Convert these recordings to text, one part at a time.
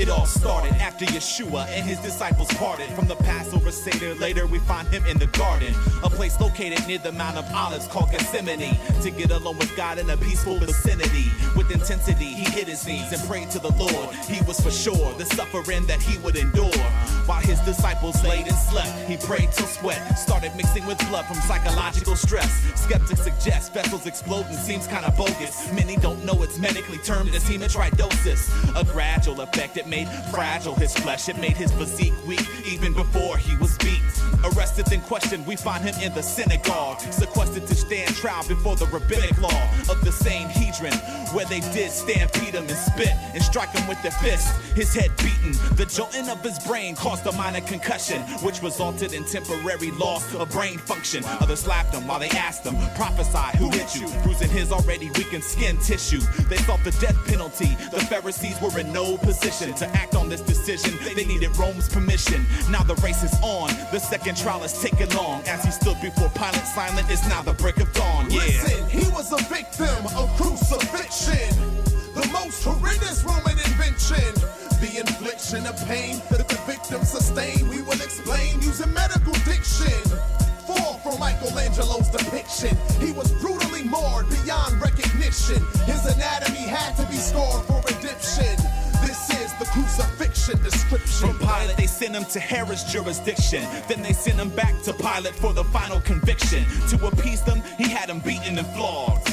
It all started after Yeshua and his disciples parted from the Passover Seder. Later we find him in the garden, a place located near the Mount of Olives called Gethsemane, to get alone with God in a peaceful vicinity. With intensity he hit his knees and prayed to the Lord. He was for sure the suffering that he would endure. While his disciples laid and slept, he prayed till sweat started mixing with blood from psychological stress. Skeptics suggest vessels exploding seems kinda bogus. Many don't know it's medically termed as hematidrosis, a gradual effect. It made fragile his flesh, it made his physique weak even before he was beat. Arrested and questioned, we find him in the synagogue, sequestered to stand trial before the rabbinic law of the Sanhedrin, where they did stampede him and spit and strike him with their fists. His head beaten, the jolting of his brain caused a minor concussion, which resulted in temporary loss of brain function. Others slapped him while they asked him, prophesy, who hit you? Bruising his already weakened skin tissue. They sought the death penalty. The Pharisees were in no position to act on this decision. They needed Rome's permission. Now the race is on. The second trial is taking long. As he stood before Pilate silent, it's now the break of dawn. Yeah. Listen, he was a victim of crucifixion, the most horrendous Roman invention. The infliction of pain that the victim sustained, we will explain using medical diction. Far from Michelangelo's depiction, he was brutally marred beyond recognition. His anatomy had to be scarred for redemption. This is the crucifixion description. From Pilate they sent him to Herod's jurisdiction. Then they sent him back to Pilate for the final conviction. To appease them, he had him beaten and flogged.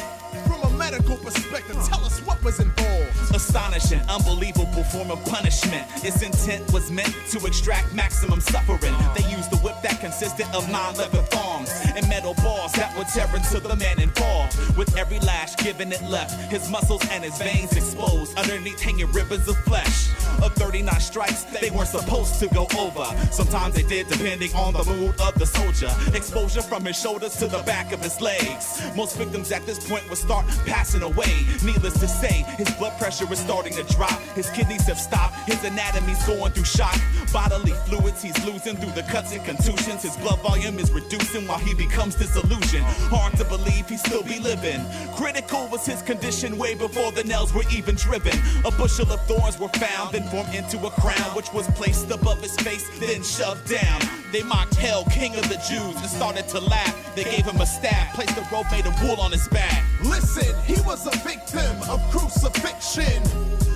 From a medical perspective, tell us what was involved. Astonishing, unbelievable form of punishment. Its intent was meant to extract maximum suffering. They used a whip that consisted of 9 leather thongs and metal balls that would tear into the man involved. With every lash given it left his muscles and his veins exposed, underneath hanging ribbons of flesh. Of 39 strikes they weren't supposed to go over. Sometimes they did, depending on the mood of the soldier. Exposure from his shoulders to the back of his legs. Most victims at this point would start passing away. Needless to say, his blood pressure is starting to drop. His kidneys have stopped, his anatomy's going through shock. Bodily fluids he's losing through the cuts and contusions. His blood volume is reducing while he becomes disillusioned. Hard to believe he still be living. Critical was his condition way before the nails were even driven. A bushel of thorns were found and formed into a crown, which was placed above his face, then shoved down. They mocked Hell, king of the Jews, and started to laugh. They gave him a stab, placed a rope made of wool on his back. Listen, he was a victim of crucifixion,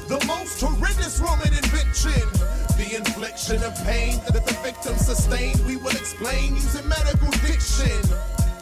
the most horrendous Roman invention. The infliction of pain that the victim sustained, we will explain using medical diction.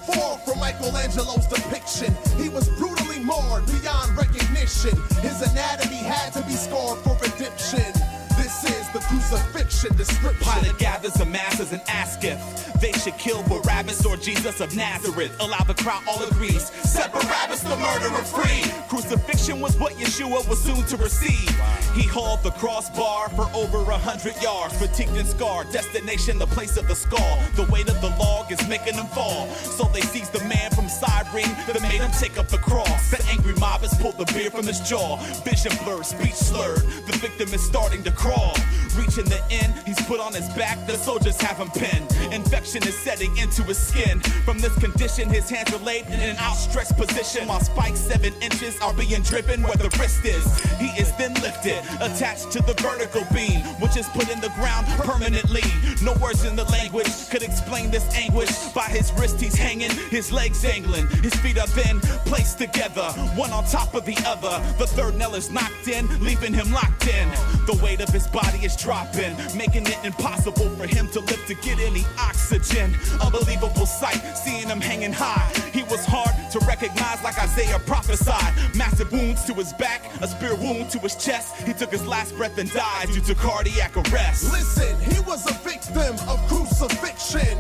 Far from Michelangelo's depiction, he was brutally marred beyond recognition. His anatomy had to be scarred for redemption. This is the crucifixion description. Pilate gathers the masses and asks if they should kill Barabbas or Jesus of Nazareth. Allow the crowd all agrees, set Barabbas the murderer free. Crucifixion was what Yeshua was soon to receive. He hauled the crossbar for over 100 yards, fatigued and scarred, destination the place of the skull. The weight of the log is making him fall, so they seized the man from Cyrene that made him take up the cross. The angry mob has pulled the beard from his jaw, vision blurred, speech slurred. The victim is starting to crawl. Reaching the end, he's put on his back, the soldiers have him pinned. Infection is setting into his skin. From this condition, his hands are laid in an outstretched position, while spikes 7 inches are being driven where the wrist is. He is then lifted, attached to the vertical beam, which is put in the ground permanently. No words in the language could explain this anguish. By his wrist he's hanging, his legs dangling. His feet are then placed together, one on top of the other. The third nail is knocked in, leaving him locked in. The weight of his body is dropping, making it impossible for him to live to get any oxygen. Unbelievable sight, seeing him hanging high. He was hard to recognize, like Isaiah prophesied. Massive wounds to his back, a spear wound to his chest. He took his last breath and died due to cardiac arrest. Listen, he was a victim of crucifixion,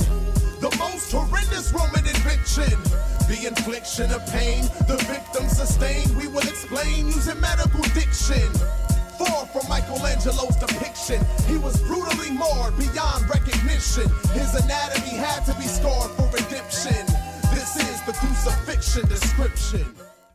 the most horrendous Roman invention. The infliction of pain the victim sustained, we will explain using medical diction. Far from Michelangelo's depiction, he was brutally marred beyond recognition. His anatomy had to be scarred for redemption. This is the crucifixion description.